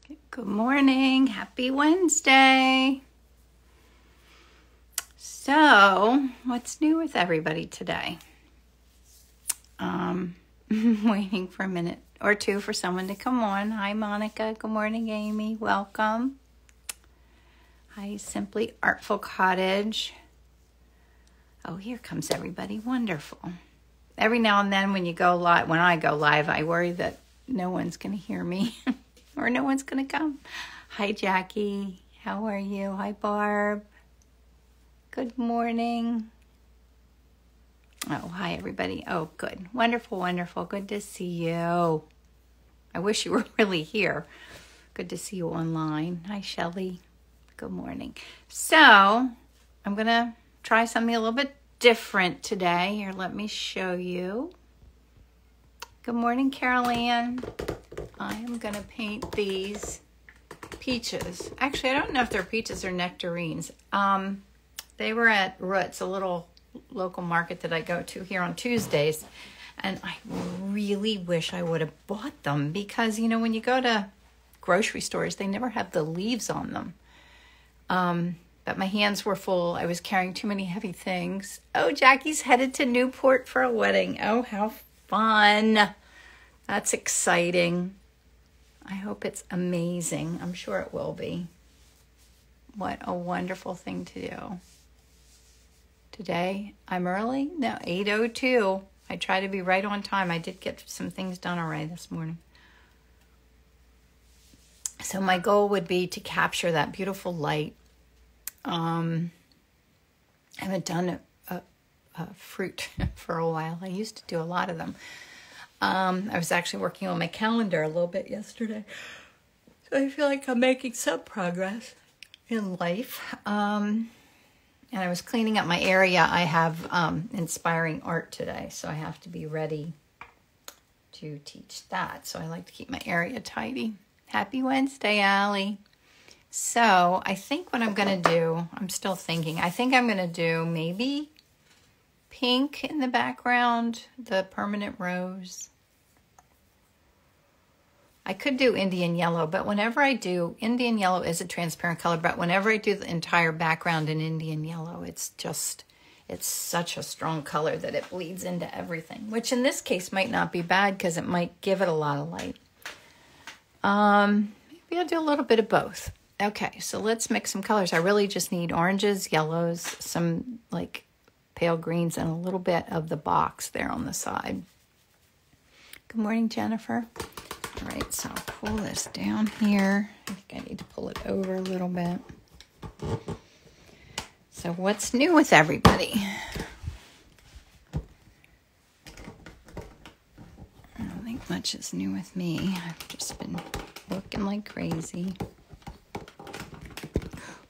Good morning. Happy Wednesday. So, what's new with everybody today? I'm waiting for a minute or two for someone to come on. Hi, Monica. Good morning, Amy. Welcome. Hi, Simply Artful Cottage. Oh, here comes everybody. Wonderful. Every now and then when I go live, I worry that no one's going to hear me or no one's going to come. Hi, Jackie. How are you? Hi, Barb. Good morning. Oh, hi, everybody. Oh, good. Wonderful, wonderful. Good to see you. I wish you were really here. Good to see you online. Hi, Shelley. Good morning. So, I'm going to try something a little bit different today. Here, let me show you. Good morning, Carol Ann. I am going to paint these peaches. Actually, I don't know if they're peaches or nectarines. They were at Roots, a little local market that I go to here on Tuesdays. And I really wish I would have bought them because, you know, when you go to grocery stores, they never have the leaves on them. But my hands were full. I was carrying too many heavy things. Oh, Jackie's headed to Newport for a wedding. Oh, how fun. That's exciting. I hope it's amazing. I'm sure it will be. What a wonderful thing to do. Today, I'm early? No, 8:02. I try to be right on time. I did get some things done already this morning. So my goal would be to capture that beautiful light. I haven't done a fruit for a while. I used to do a lot of them. I was actually working on my calendar a little bit yesterday. So I feel like I'm making some progress in life. And I was cleaning up my area. I have inspiring art today, so I have to be ready to teach that. So I like to keep my area tidy. Happy Wednesday, Allie. So I think what I'm going to do, I'm still thinking, I think I'm going to do maybe pink in the background, the permanent rose. I could do Indian yellow, but whenever I do, Indian yellow is a transparent color, but whenever I do the entire background in Indian yellow, it's such a strong color that it bleeds into everything, which in this case might not be bad because it might give it a lot of light. Maybe I'll do a little bit of both. Okay, so let's mix some colors. I really just need oranges, yellows, some like pale greens, and a little bit of the box there on the side. Good morning, Jennifer. All right, so I'll pull this down here. I think I need to pull it over a little bit. So what's new with everybody? I don't think much is new with me. I've just been working like crazy.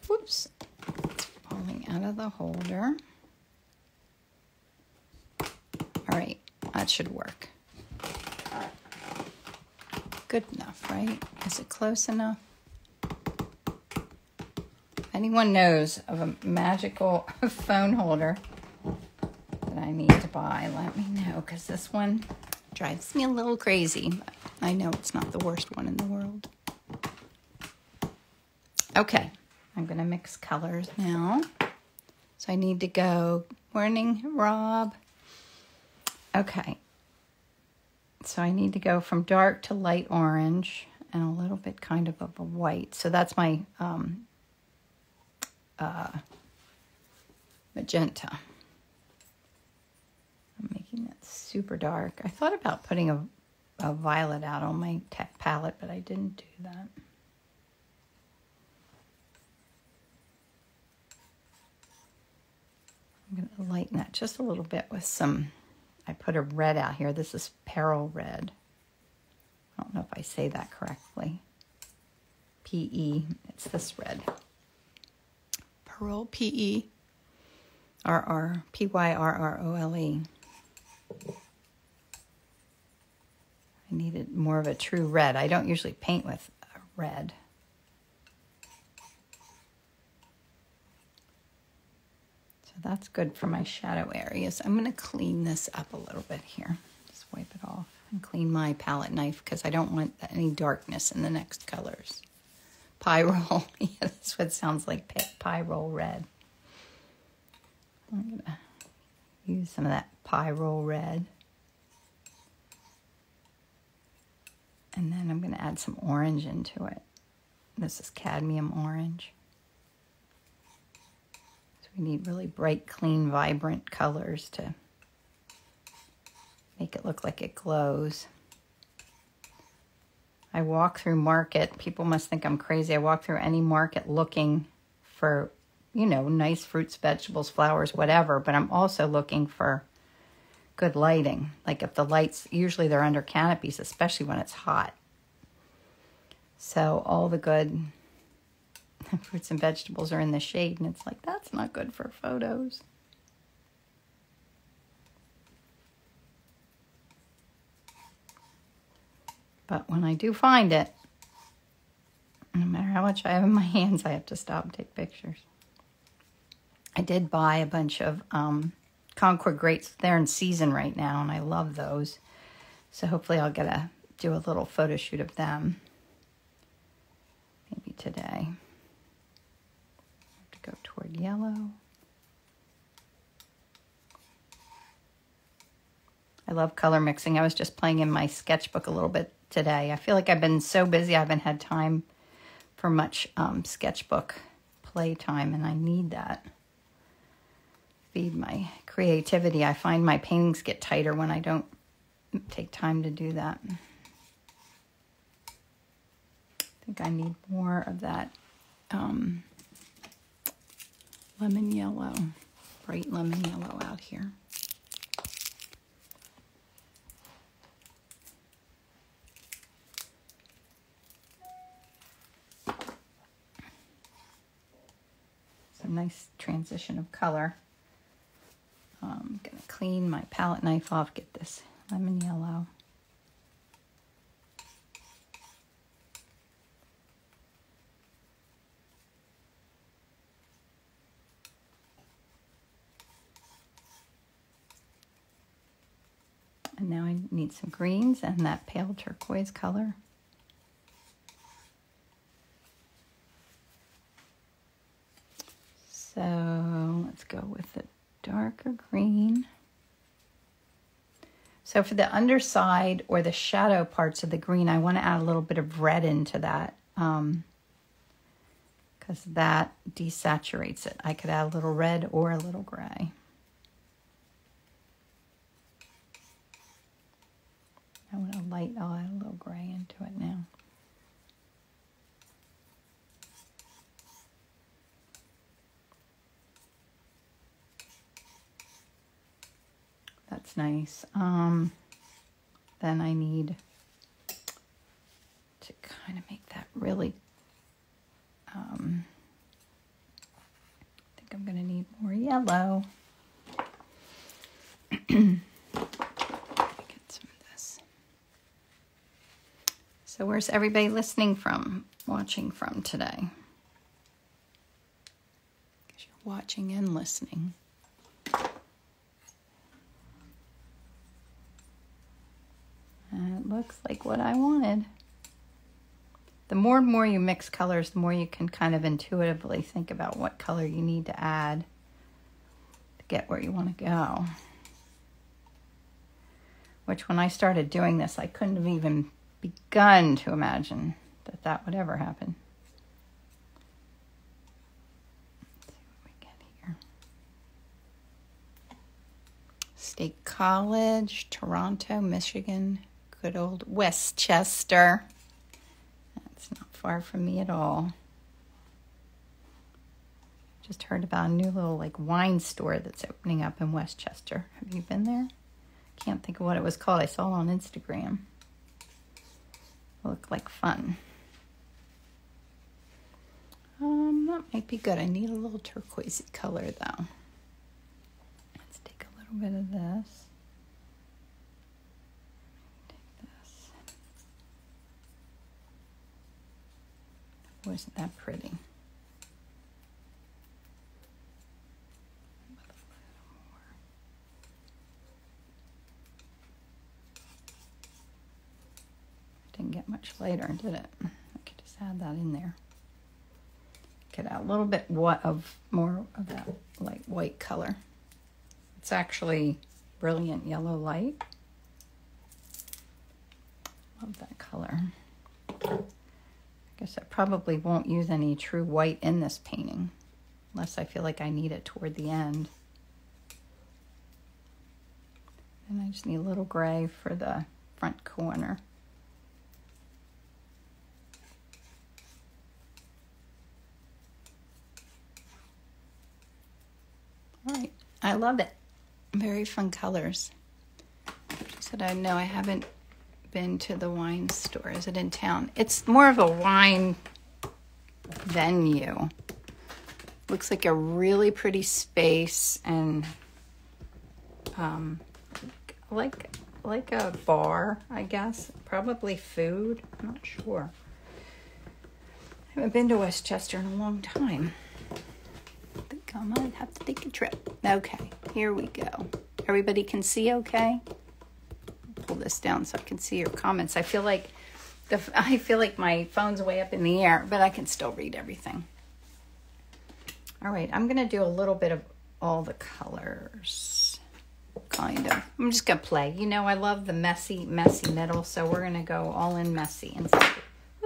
Whoops, it's falling out of the holder. All right, that should work. Good enough, right? Is it close enough? If anyone knows of a magical phone holder that I need to buy, let me know, because this one drives me a little crazy. But I know it's not the worst one in the world. Okay, I'm going to mix colors now. So I need to go, morning, Rob. Okay. So I need to go from dark to light orange and a little bit kind of a white. So that's my magenta. I'm making it super dark. I thought about putting a violet out on my palette, but I didn't do that. I'm going to lighten that just a little bit with some, I put a red out here. This is Pearl Red. I don't know if I say that correctly. P-E, it's this red. Pearl, P-E-R-R, P-Y-R-R-O-L-E. I needed more of a true red. I don't usually paint with a red. That's good for my shadow areas. I'm going to clean this up a little bit here. Just wipe it off. And clean my palette knife because I don't want any darkness in the next colors. Pie roll. Yeah, that's what it sounds like, pie roll red. I'm going to use some of that pie roll red. And then I'm going to add some orange into it. This is cadmium orange. So we need really bright, clean, vibrant colors to make it look like it glows. I walk through market. People must think I'm crazy. I walk through any market looking for, you know, nice fruits, vegetables, flowers, whatever. But I'm also looking for good lighting. Like if the lights, usually they're under canopies, especially when it's hot. So all the good fruits and vegetables are in the shade. And it's like, that's not good for photos. But when I do find it, no matter how much I have in my hands, I have to stop and take pictures. I did buy a bunch of Concord grapes. They're in season right now, and I love those. So hopefully I'll get to do a little photo shoot of them. Maybe today. I have to go toward yellow. I love color mixing. I was just playing in my sketchbook a little bit today. I feel like I've been so busy I haven't had time for much sketchbook playtime, and I need that. Feed my creativity. I find my paintings get tighter when I don't take time to do that. I think I need more of that lemon yellow, bright lemon yellow out here. A nice transition of color. I'm going to clean my palette knife off, get this lemon yellow. And now I need some greens and that pale turquoise color. So let's go with the darker green. So for the underside or the shadow parts of the green, I want to add a little bit of red into that because that desaturates it. I could add a little red or a little gray. I want a light, I'll add a little gray into it now. That's nice. Then I need to kind of make that really, I think I'm going to need more yellow. Get some of this. So where's everybody listening from, watching from today? Because you're watching and listening. It looks like what I wanted. The more and more you mix colors, the more you can kind of intuitively think about what color you need to add to get where you want to go. Which when I started doing this, I couldn't have even begun to imagine that that would ever happen. Let's see what we get here. State College, Toronto, Michigan. Good old Westchester. That's not far from me at all. Just heard about a new little like wine store that's opening up in Westchester. Have you been there? Can't think of what it was called. I saw it on Instagram. It looked like fun. That might be good. I need a little turquoisey color though. Let's take a little bit of this. Wasn't that pretty? lighter, did it? I could just add that in there. Get a little bit more of that light white color. It's actually brilliant yellow light. Love that color. I guess I probably won't use any true white in this painting unless I feel like I need it toward the end. And I just need a little gray for the front corner. All right, I love it. Very fun colors. She said, I know I haven't been to the wine store. Is it in town? It's more of a wine venue. Looks like a really pretty space and like a bar, I guess. Probably food. I'm not sure. I haven't been to Westchester in a long time. I think I might have to take a trip. Okay, here we go. Everybody can see okay? Pull this down so I can see your comments. I feel like my phone's way up in the air, but I can still read everything. All right, I'm going to do a little bit of all the colors, kind of. I'm just going to play. You know, I love the messy middle, so we're going to go all in messy and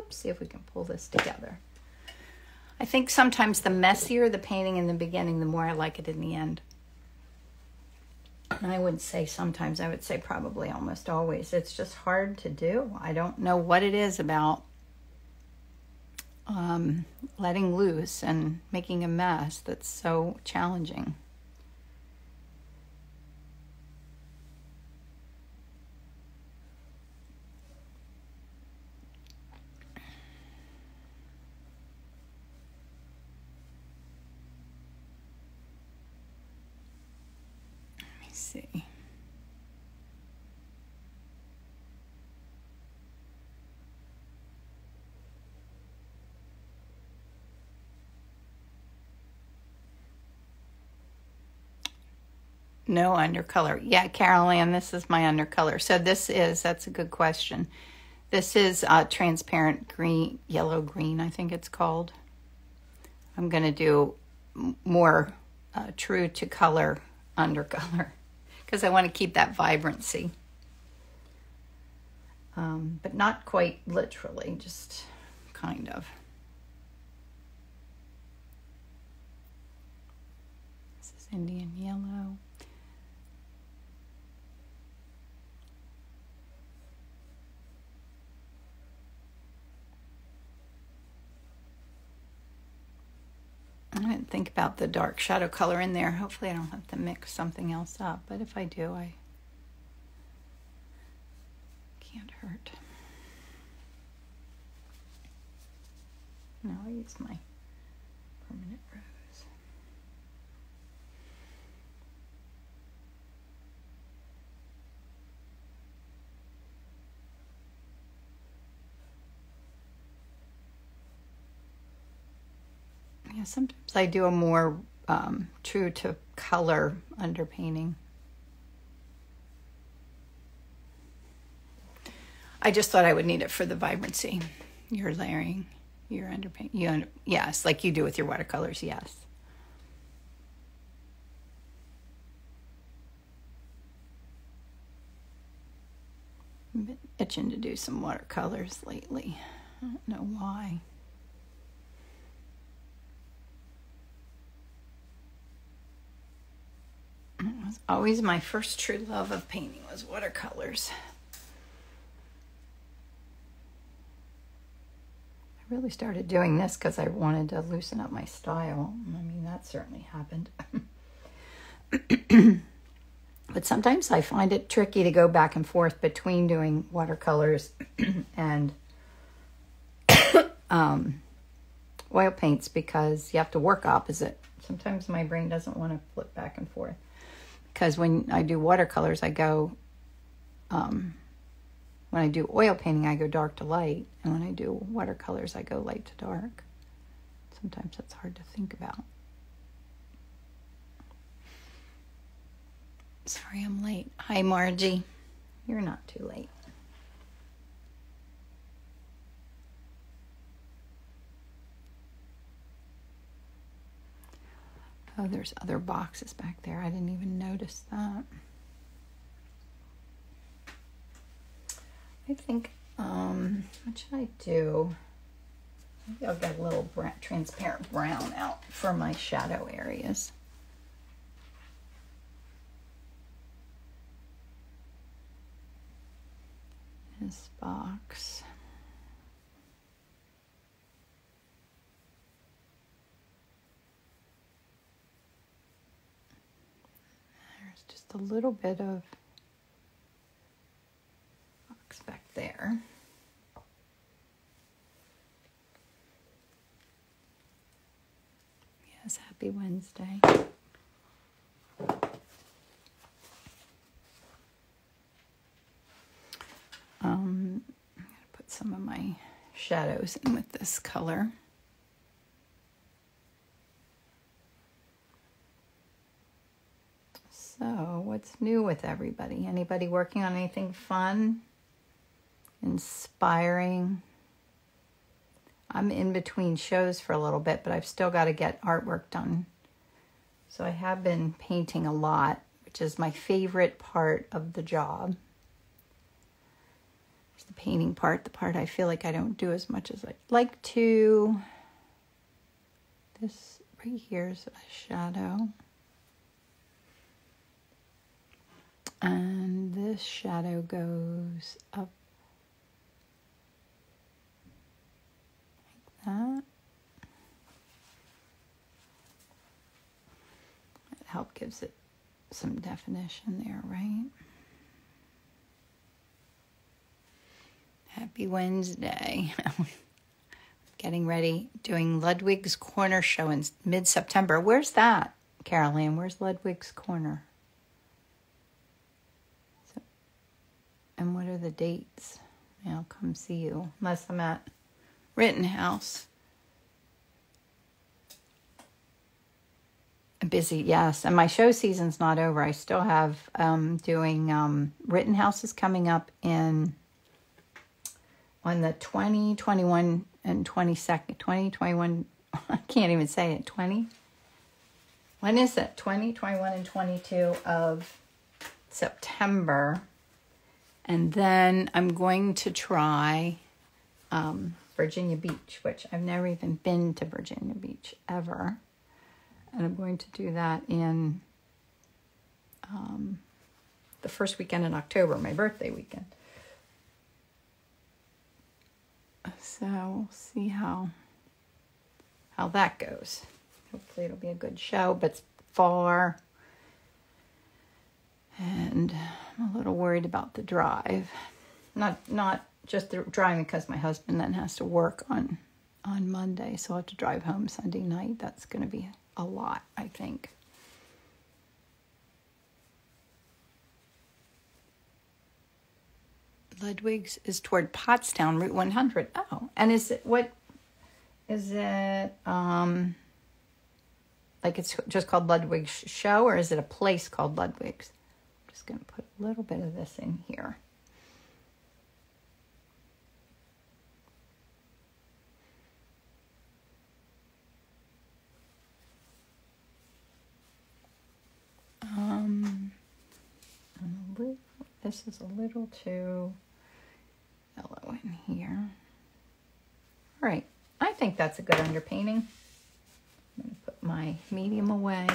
see if we can pull this together. I think sometimes the messier the painting in the beginning, the more I like it in the end. And I wouldn't say sometimes, I would say probably almost always. It's just hard to do. I don't know what it is about letting loose and making a mess that's so challenging. See. No undercolor. Yeah, Carol Ann, this is my undercolor. So that's a good question. This is transparent green, yellow green, I think it's called. I'm going to do more true to color undercolor, because I want to keep that vibrancy. But not quite literally, just kind of. This is Indian yellow. I didn't think about the dark shadow color in there. Hopefully I don't have to mix something else up, but if I do, I can't hurt. No, I'll use my permanent rose. Yeah, sometimes I do a more true to color underpainting. I just thought I would need it for the vibrancy. You're layering, you're underpainting. Yes, like you do with your watercolors, yes. I've been itching to do some watercolors lately. I don't know why. It was always my first true love of painting was watercolors. I really started doing this because I wanted to loosen up my style. I mean, that certainly happened. But sometimes I find it tricky to go back and forth between doing watercolors and oil paints, because you have to work opposite. Sometimes my brain doesn't want to flip back and forth. Because when I do watercolors, I go, when I do oil painting, I go dark to light. And when I do watercolors, I go light to dark. Sometimes that's hard to think about. Sorry, I'm late. Hi, Margie. You're not too late. Oh, there's other boxes back there. I didn't even notice that. I think, what should I do? Maybe I'll get a little transparent brown out for my shadow areas. This box. There's just a little bit of box back there. Yes, happy Wednesday. I'm going to put some of my shadows in with this color. So, what's new with everybody? Anybody working on anything fun, inspiring? I'm in between shows for a little bit, but I've still got to get artwork done. So I have been painting a lot, which is my favorite part of the job. There's the painting part, the part I feel like I don't do as much as I'd like to. This right here is a shadow. And this shadow goes up like that. It helps gives it some definition there, right? Happy Wednesday. Getting ready, doing Ludwig's Corner show in mid-September. Where's that, Carol Ann? Where's Ludwig's Corner? And what are the dates? I'll come see you, unless I'm at Rittenhouse. Busy, yes. And my show season's not over. I still have doing Rittenhouse is coming up on the 20, 21, and 22nd. 20, 21, I can't even say it. 20? When is it? 20, 21, and 22 of September. And then I'm going to try Virginia Beach, which I've never even been to Virginia Beach ever. And I'm going to do that in the first weekend in October, my birthday weekend. So we'll see how that goes. Hopefully it'll be a good show, but it's far. And I'm a little worried about the drive. Not just the driving because my husband then has to work on Monday, so I'll have to drive home Sunday night. That's going to be a lot, I think. Ludwig's is toward Kutztown, Route 100. Oh, and is it like it's just called Ludwig's Show, or is it a place called Ludwig's? I'm just going to put a little bit of this in here. This is a little too yellow in here. All right, I think that's a good underpainting. I'm going to put my medium away.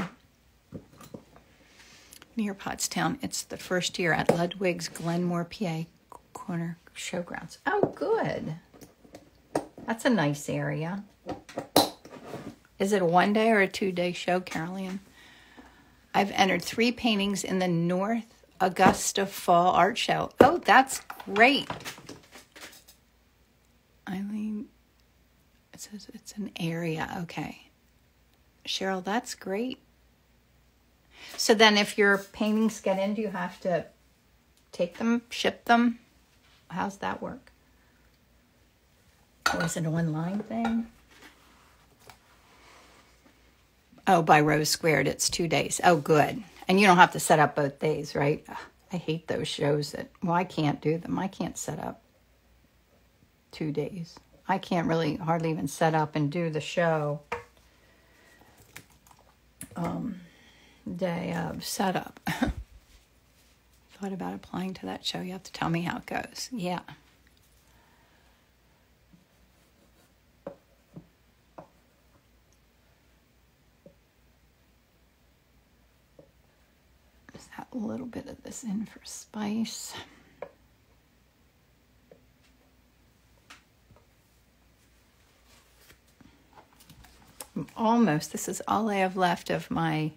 Near Pottstown, it's the first year at Ludwig's Glenmore, PA Corner Showgrounds. Oh, good. That's a nice area. Is it a 1-day or a 2-day show, Caroline? I've entered 3 paintings in the North Augusta Fall Art Show. Oh, that's great. Eileen, it says it's an area. Okay. Cheryl, that's great. So then if your paintings get in, do you have to take them, ship them? How's that work? Or is it a one-line thing? Oh, by Rose Squared, it's 2 days. Oh, good. And you don't have to set up both days, right? I hate those shows that, well, I can't do them. I can't set up 2 days. I can't really hardly even set up and do the show day of setup. Thought about applying to that show. You have to tell me how it goes. Yeah. Just add a little bit of this in for spice. Almost, this is all I have left of my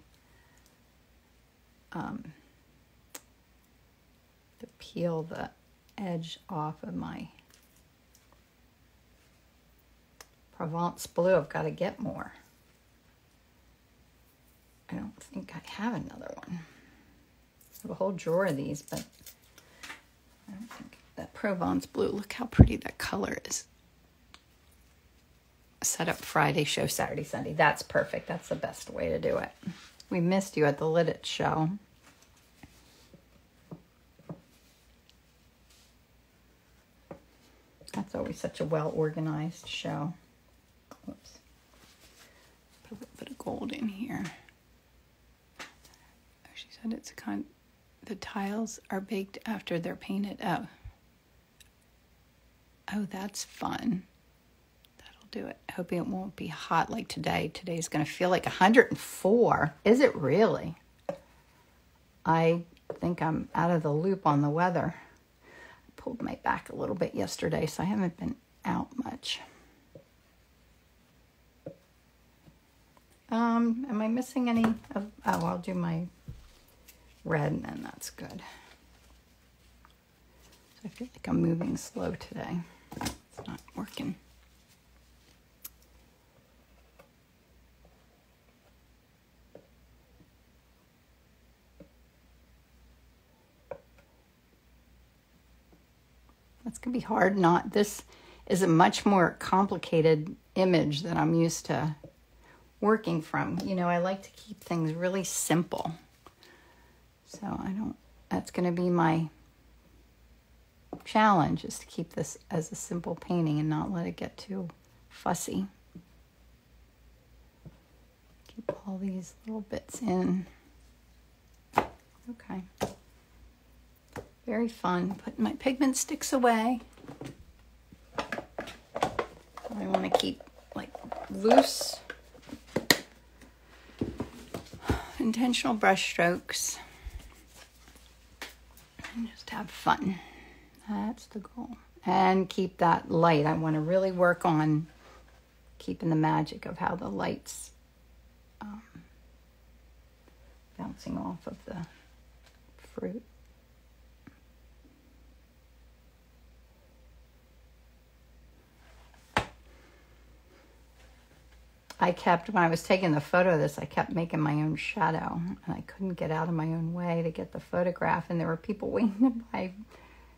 to peel the edge off of my Provence blue. I've got to get more. I don't think I have another one. I have a whole drawer of these, but I don't think that Provence blue, look how pretty that color is. Set up Friday, show Saturday, Sunday. That's perfect. That's the best way to do it. We missed you at the Lidditz show. That's always such a well-organized show. Whoops. Put a little bit of gold in here. Oh, she said it's the tiles are baked after they're painted. Oh, that's fun. Do it. Hoping it won't be hot like today. Today's going to feel like 104. Is it really? I think I'm out of the loop on the weather. I pulled my back a little bit yesterday, so I haven't been out much. Am I missing any of, oh, I'll do my red and then that's good. So I feel like I'm moving slow today. It's not working. It's going to be hard this is a much more complicated image than I'm used to working from. You know, I like to keep things really simple. So that's going to be my challenge, is to keep this as a simple painting and not let it get too fussy. Keep all these little bits in. Okay. Very fun. Putting my pigment sticks away. I want to keep like loose, intentional brush strokes and just have fun. That's the goal. And keep that light. I want to really work on keeping the magic of how the light's bouncing off of the fruit. When I was taking the photo of this, I kept making my own shadow, and I couldn't get out of my own way to get the photograph, and there were people waiting to buy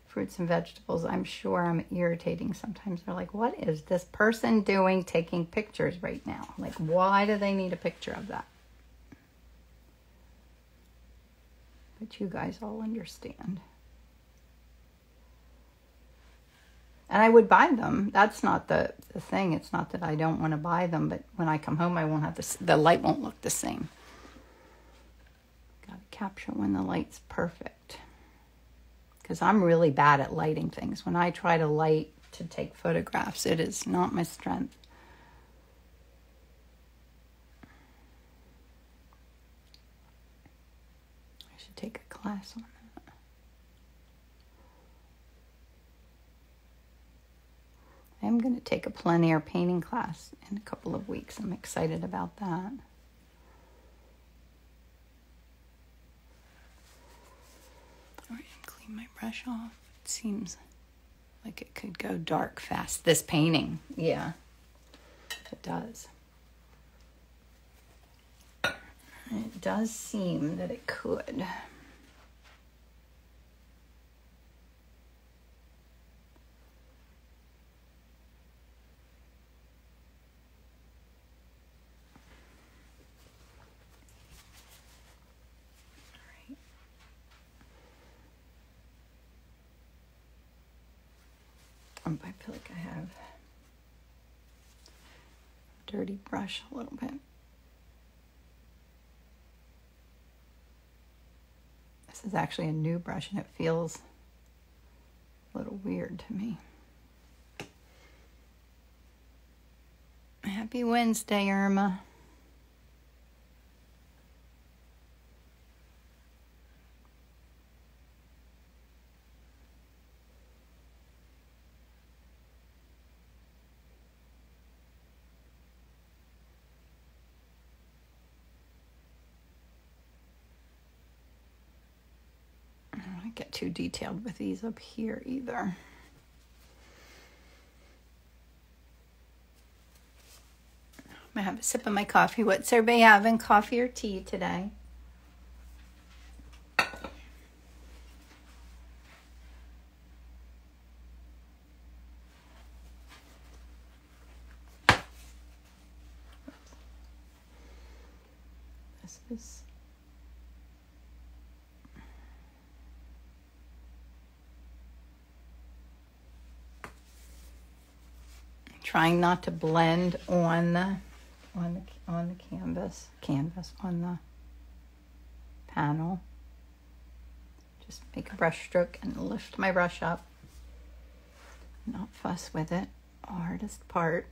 fruits and vegetables. I'm sure I'm irritating sometimes. They're like, what is this person doing taking pictures right now? Like, why do they need a picture of that? But you guys all understand. And I would buy them. That's not the thing. It's not that I don't want to buy them, but when I come home, I won't have the light won't look the same. Got to capture when the light's perfect. Because I'm really bad at lighting things. When I try to light to take photographs, it is not my strength. I should take a class on that. I'm going to take a plein air painting class in a couple of weeks. I'm excited about that. All right, clean my brush off. It seems like it could go dark fast. This painting, yeah, it does. It does seem that it could. I feel like I have a dirty brush a little bit. This is actually a new brush and it feels a little weird to me. Happy Wednesday, Irma. I don't want to get too detailed with these up here either. I'm going to have a sip of my coffee. What's everybody having, coffee or tea today? This is... trying not to blend on the on the panel. Just make a brush stroke and lift my brush up. Not fuss with it. Hardest part.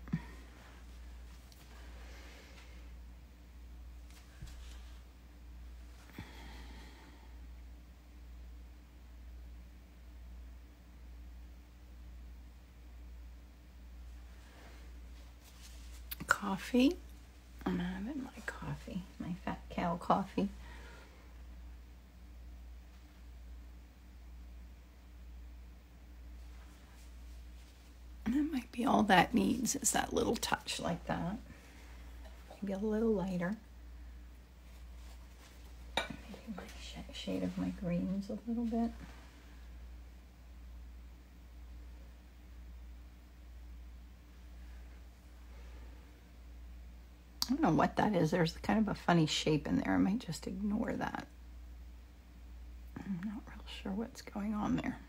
Coffee. I'm having my coffee, my fat cow coffee. And that might be all that needs, is that little touch like that. Maybe a little lighter. Maybe my shade of my greens a little bit. I don't know what that is. There's kind of a funny shape in there. I might just ignore that. I'm not real sure what's going on there.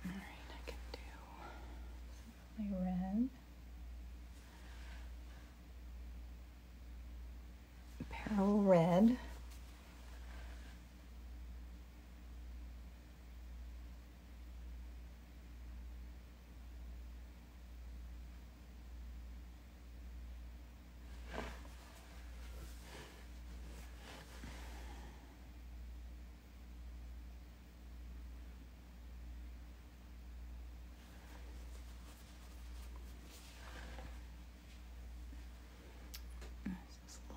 All right, I can do my red. Pearl red.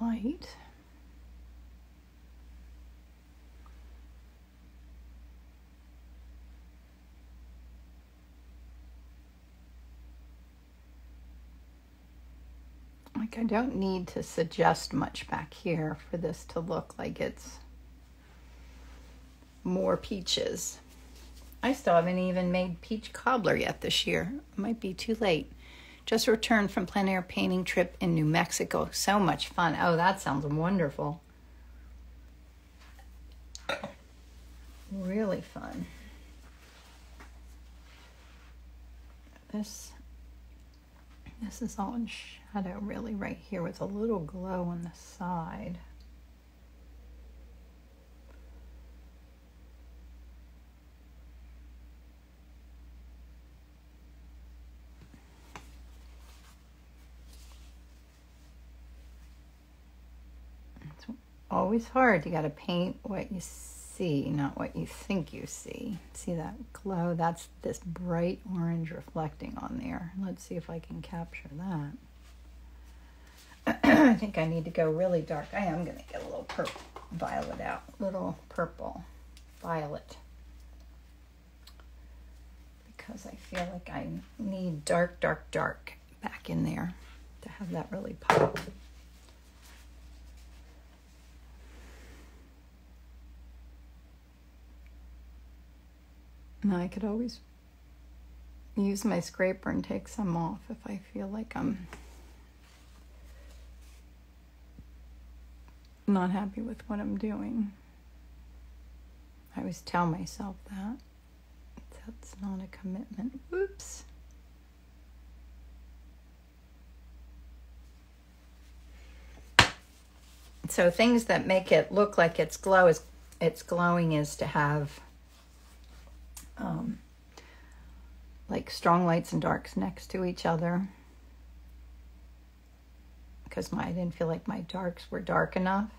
Light. Like I don't need to suggest much back here for this to look like it's more peaches. I still haven't even made peach cobbler yet this year. It might be too late. Just returned from plein air painting trip in New Mexico. So much fun. Oh, that sounds wonderful. Really fun. This is all in shadow really right here with a little glow on the side. Always hard. You got to paint what you see, not what you think you see. See that glow? That's this bright orange reflecting on there. Let's see if I can capture that. I think I need to go really dark. I am going to get a little purple violet out. Little purple violet. Because I feel like I need dark, dark, dark back in there to have that really pop. Now I could always use my scraper and take some off if I feel like I'm not happy with what I'm doing. I always tell myself that. That's not a commitment. Oops. So things that make it look like it's glowing is to have like strong lights and darks next to each other, because I didn't feel like my darks were dark enough.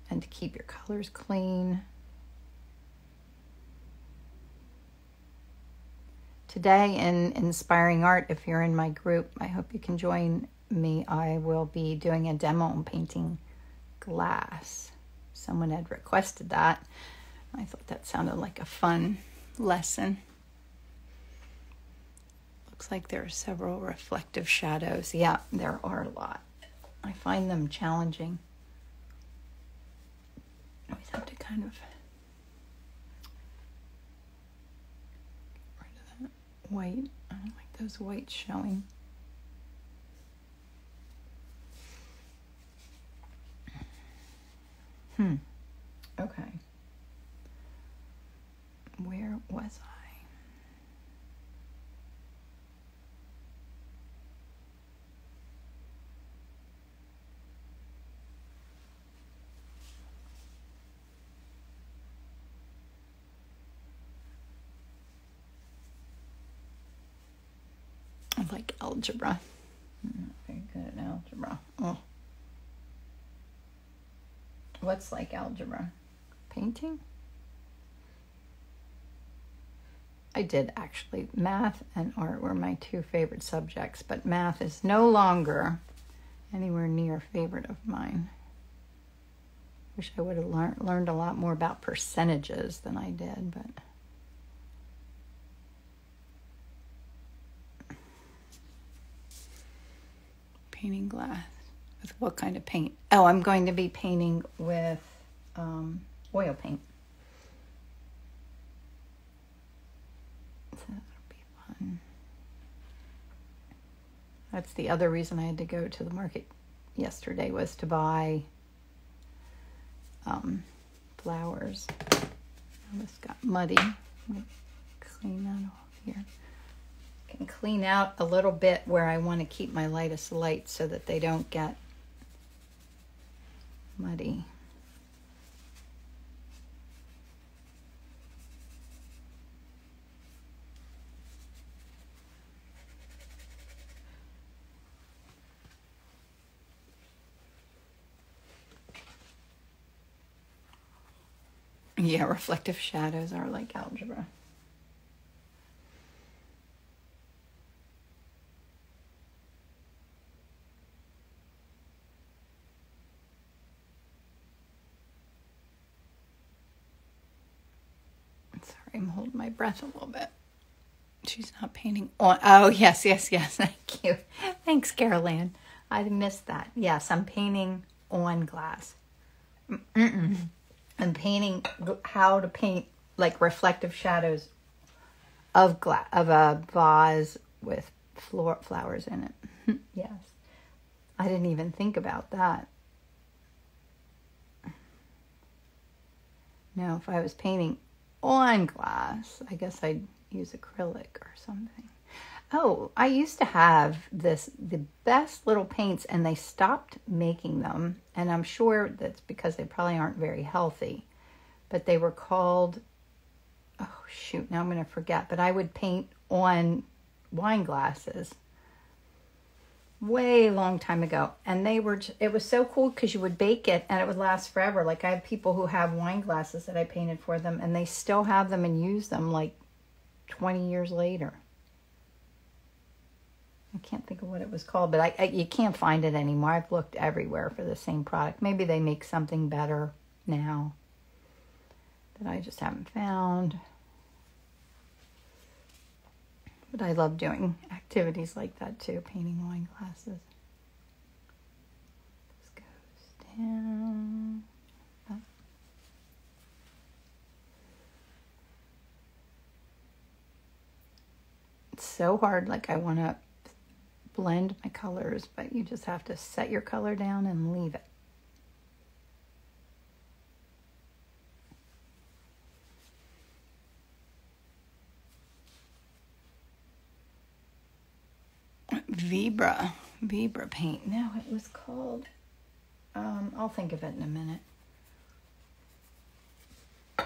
And to keep your colors clean. Today in Inspiring Art, if you're in my group, I hope you can join me. I will be doing a demo on painting glass. Someone had requested that. I thought that sounded like a fun lesson. Looks like there are several reflective shadows. Yeah, there are a lot. I find them challenging. I always have to kind of get rid of that white. I don't like those whites showing. Okay. Where was I? I like algebra. I'm not very good at algebra. Oh. What's like algebra? Painting? I did actually. Math and art were my two favorite subjects, but math is no longer anywhere near a favorite of mine. Wish I would have learned a lot more about percentages than I did, but painting glass. With what kind of paint? Oh, I'm going to be painting with oil paint. So that'll be fun. That's the other reason I had to go to the market yesterday, was to buy flowers. Now this got muddy. Clean that off here. Can clean out a little bit where I want to keep my lightest light so that they don't get muddy. Yeah, reflective shadows are like algebra. Sorry, I'm holding my breath a little bit. She's not painting on. Oh, yes. Thank you. Thanks, Carol Ann. I missed that. Yes, I'm painting on glass. I'm painting how to paint like reflective shadows of a vase with flowers in it. Yes. I didn't even think about that. No, if I was painting on glass, I guess I'd use acrylic or something. Oh, I used to have the best little paints, and they stopped making them, and I'm sure that's because they probably aren't very healthy, but they were called, oh shoot, now I'm going to forget, but I would paint on wine glasses way long time ago, and it was so cool because you would bake it and it would last forever. Like, I have people who have wine glasses that I painted for them, and they still have them and use them like 20 years later. I can't think of what it was called, but you can't find it anymore. I've looked everywhere for the same product. Maybe they make something better now that I just haven't found. But I love doing activities like that too, painting wine glasses. This goes down. Up. It's so hard. Like, I want to blend my colors, but you just have to set your color down and leave it. Vibra. Vibra paint. No, it was called, I'll think of it in a minute. It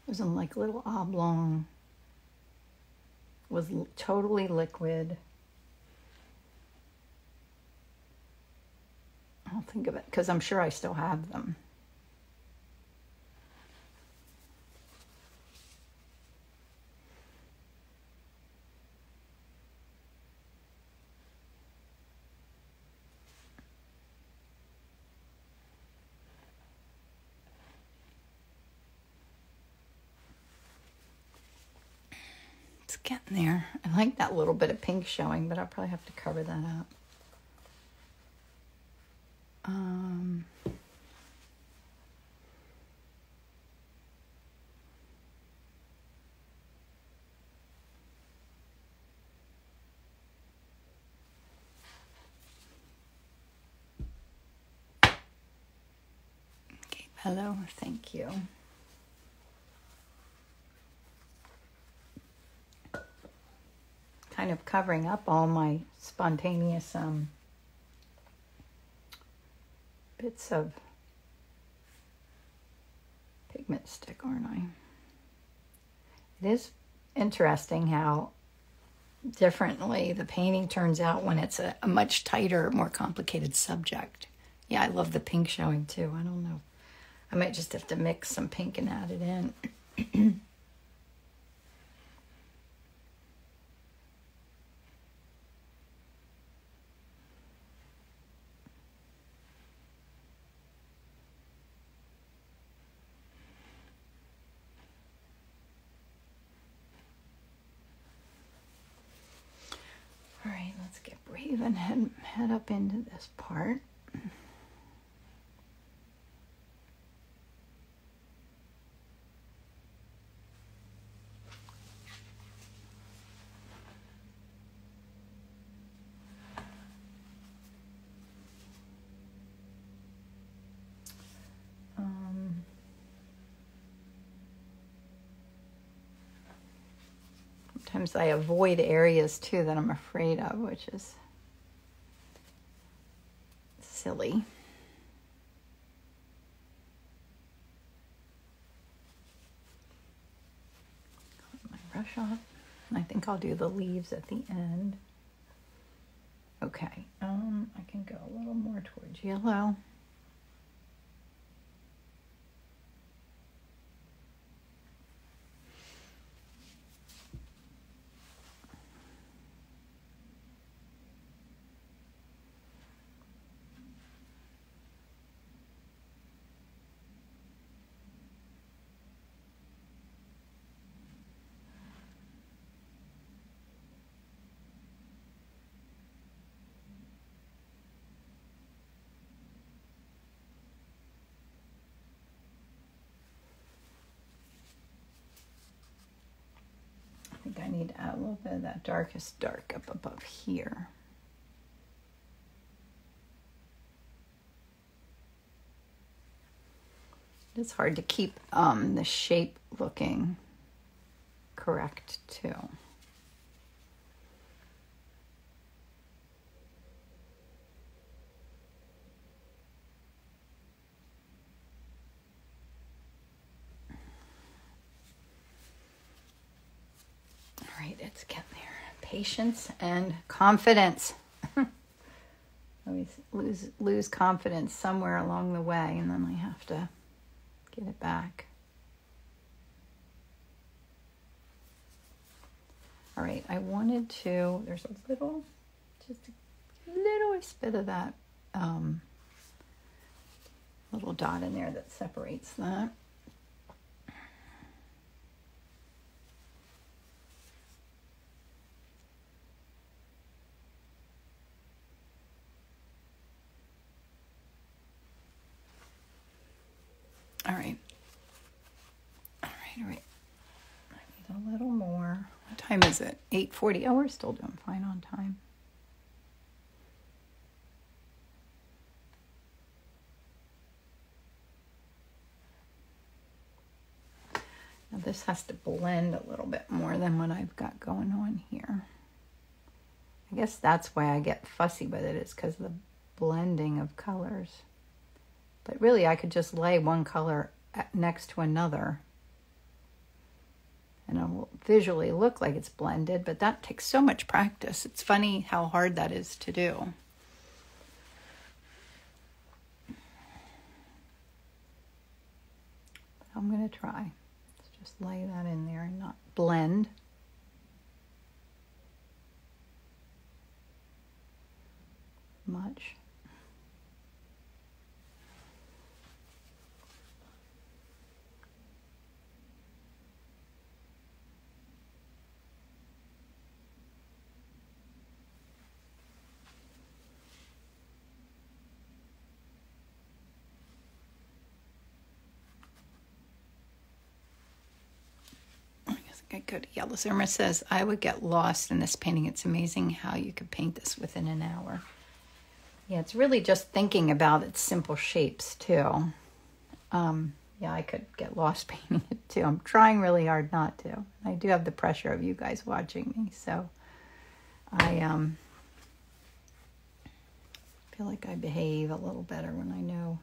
was in like little oblong, was totally liquid. I'll think of it because I'm sure I still have them. It's getting there. I like that little bit of pink showing, but I'll probably have to cover that up. Okay, hello, thank you. Kind of covering up all my spontaneous bits of pigment stick, aren't I? It is interesting how differently the painting turns out when it's a much tighter, more complicated subject. Yeah, I love the pink showing too. I don't know. I might just have to mix some pink and add it in. All right, let's get brave and head up into this part. Sometimes I avoid areas too that I'm afraid of, which is silly. Put my brush off. I think I'll do the leaves at the end. Okay, I can go a little more towards yellow. I think I need to add a little bit of that darkest dark up above here. It's hard to keep the shape looking correct too. All right, it's getting there. Patience and confidence. Always lose confidence somewhere along the way, and then I have to get it back. All right, I wanted to, there's a little, just a little bit of that little dot in there that separates that. All right. All right. I need a little more. What time is it? 8:40. Oh, we're still doing fine on time. Now this has to blend a little bit more than what I've got going on here. I guess that's why I get fussy with it, is because of the blending of colors. But really, I could just lay one color next to another, and it will visually look like it's blended, but that takes so much practice. It's funny how hard that is to do. I'm going to try. Let's just lay that in there and not blend. Much. I could. Yellow Irma says, I would get lost in this painting. It's amazing how you could paint this within an hour. Yeah, it's really just thinking about its simple shapes too. Yeah, I could get lost painting it too. I'm trying really hard not to. I do have the pressure of you guys watching me, so I feel like I behave a little better when I know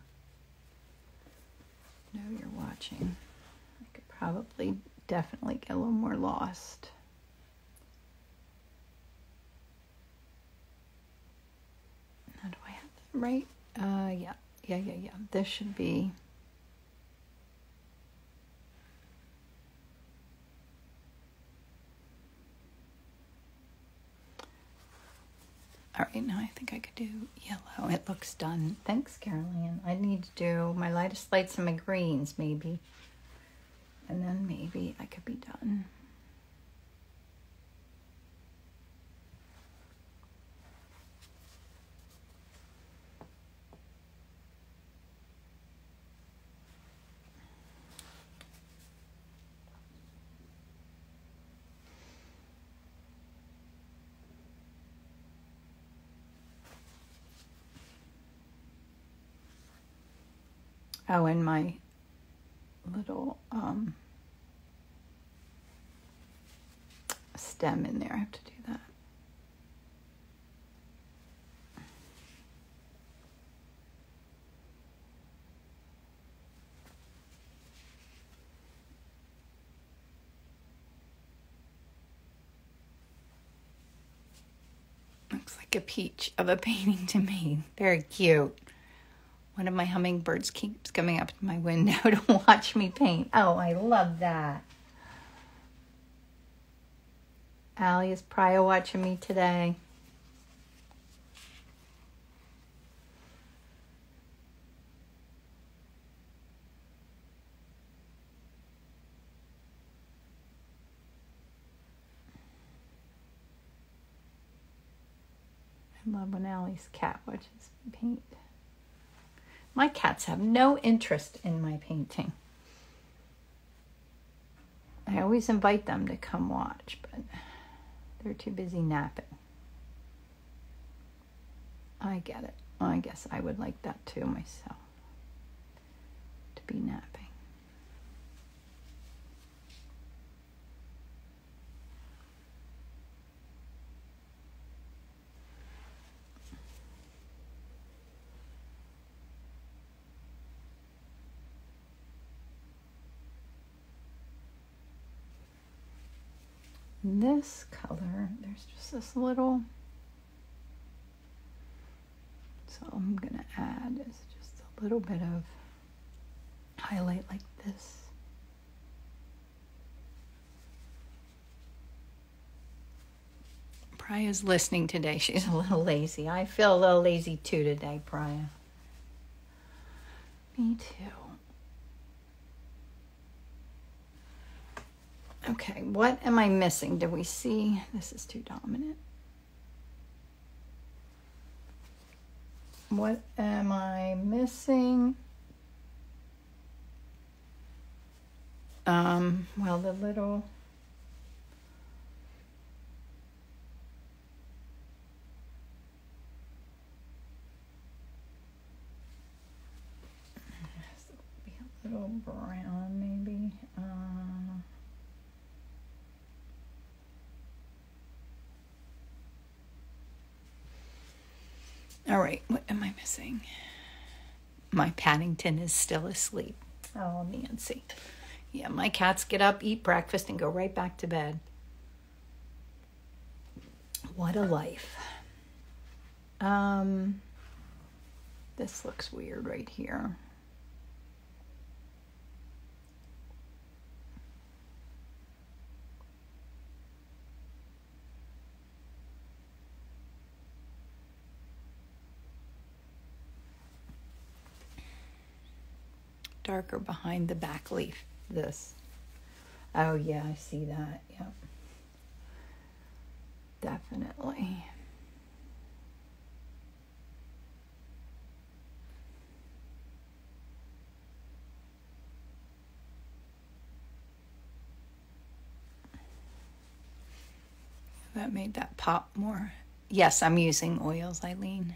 you're watching. I could probably definitely get a little more lost. Now, do I have that right? Yeah. This should be. All right, now I think I could do yellow. It looks done. Thanks, Caroline. I need to do my lightest lights and my greens, maybe. And then maybe I could be done. Oh, and my little stem in there. I have to do that. Looks like a peach of a painting to me. Very cute. One of my hummingbirds keeps coming up to my window to watch me paint. Oh, I love that. Allie is probably watching me today. I love when Allie's cat watches me paint. My cats have no interest in my painting. I always invite them to come watch, but they're too busy napping. I get it. Well, I guess I would like that too myself, to be napping. This color, there's just this little, so I'm gonna add is just a little bit of highlight like this. Priya's listening today. She's a little lazy. I feel a little lazy too today, Priya. Me too. Okay, what am I missing? Do we see? This is too dominant. What am I missing? Well, the little... Be a little brown, maybe. All right, what am I missing? My Paddington is still asleep. Oh, Nancy. Yeah, my cats get up, eat breakfast, and go right back to bed. What a life. This looks weird right here. Darker behind the back leaf, this. Oh yeah, I see that, yep. Definitely. That made that pop more. Yes, I'm using oils, Eileen.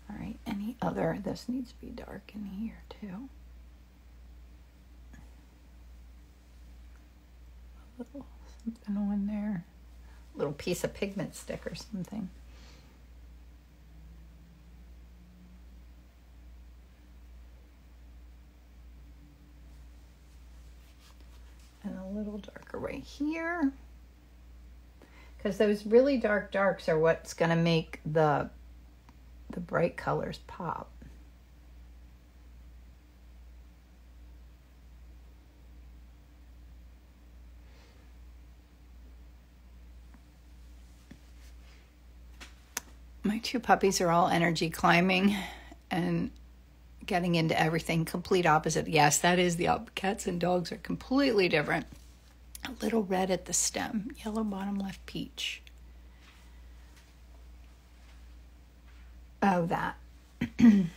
All right, any other? This needs to be dark in here too. A little something on there. A little piece of pigment stick or something. And a little darker right here. Because those really dark darks are what's going to make the bright colors pop. My two puppies are all energy climbing and getting into everything. Complete opposite. Yes, that is the cats and dogs are completely different. A little red at the stem. Yellow bottom left peach. Oh, that. And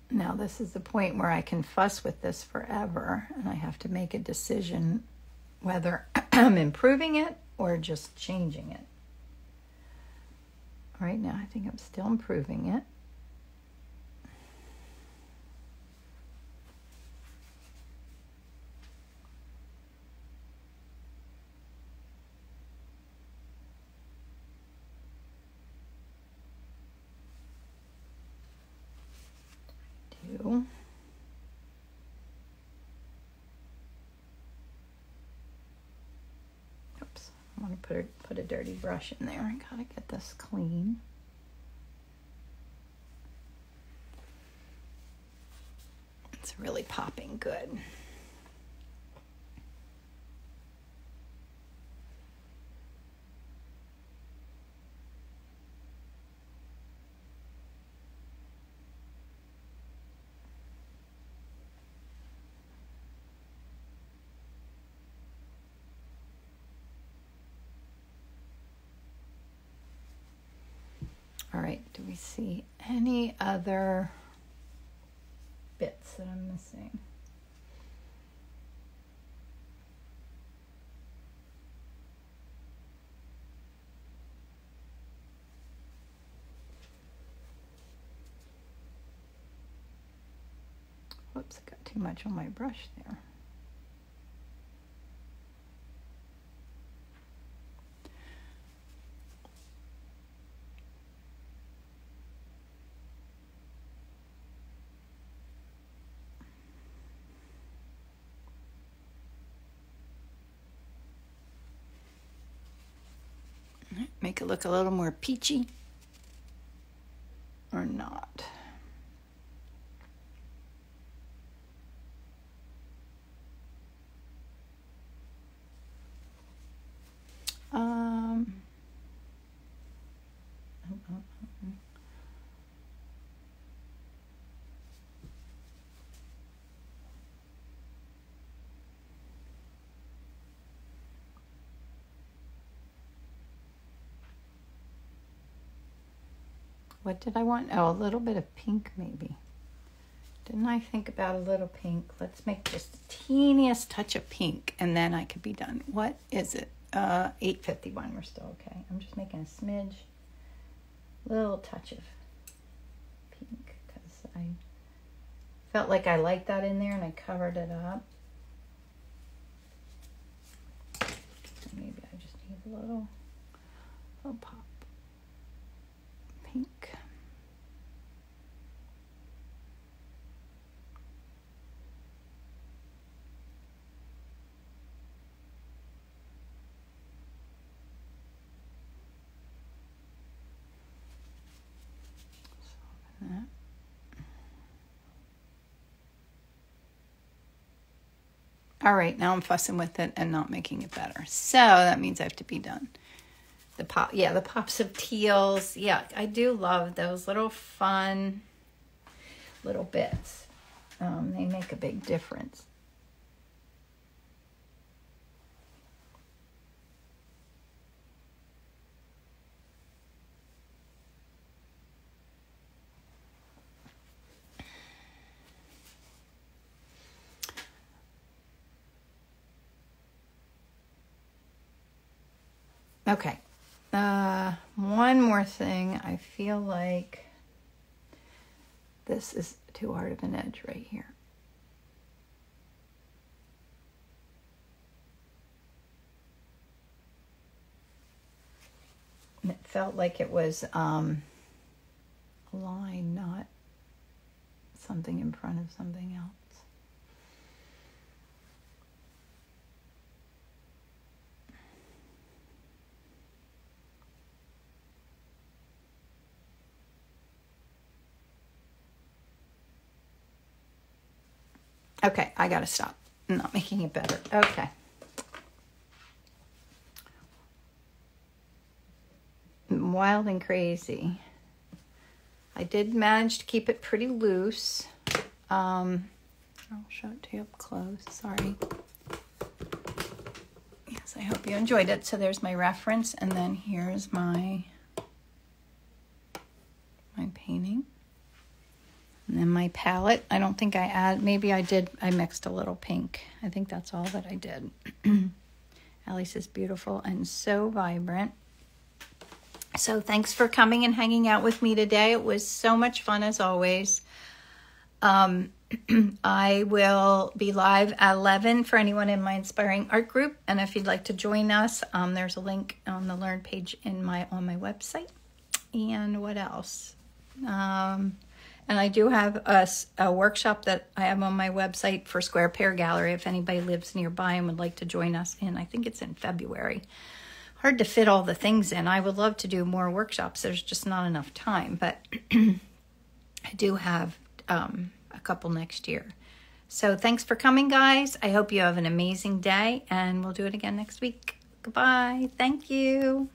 now this is the point where I can fuss with this forever, and I have to make a decision whether I'm improving it or just changing it. Right now, I think I'm still improving it. Oops, I want to put a dirty brush in there. I gotta get this clean. It's really popping good. All right, do we see any other bits that I'm missing? Whoops, I got too much on my brush there. Make it look a little more peachy or not. What did I want? Oh, a little bit of pink maybe. Didn't I think about a little pink? Let's make just the teeniest touch of pink and then I could be done. What is it? 8:51, we're still okay. I'm just making a smidge. little touch of pink because I felt like I liked that in there and I covered it up. Maybe I just need a little pop pink. That. All right, now I'm fussing with it and not making it better. So that means I have to be done. The pops of teals. Yeah, I do love those little fun little bits. They make a big difference. Okay, one more thing. I feel like this is too hard of an edge right here. And it felt like it was a line, not something in front of something else. Okay, I gotta stop. I'm not making it better. Okay. Wild and crazy. I did manage to keep it pretty loose. I'll show it to you up close. Sorry. Yes, I hope you enjoyed it. So there's my reference, and then here's my painting. And then my palette, I don't think I mixed a little pink. I think that's all that I did. Alice is beautiful and so vibrant. So thanks for coming and hanging out with me today. It was so much fun as always. I will be live at 11 for anyone in my Inspiring Art group. And if you'd like to join us, there's a link on the Learn page on my website. And what else? And I do have a workshop that I have on my website for Square Pear Gallery if anybody lives nearby and would like to join us in. I think it's in February. Hard to fit all the things in. I would love to do more workshops. There's just not enough time. But I do have a couple next year. So thanks for coming, guys. I hope you have an amazing day. And we'll do it again next week. Goodbye. Thank you.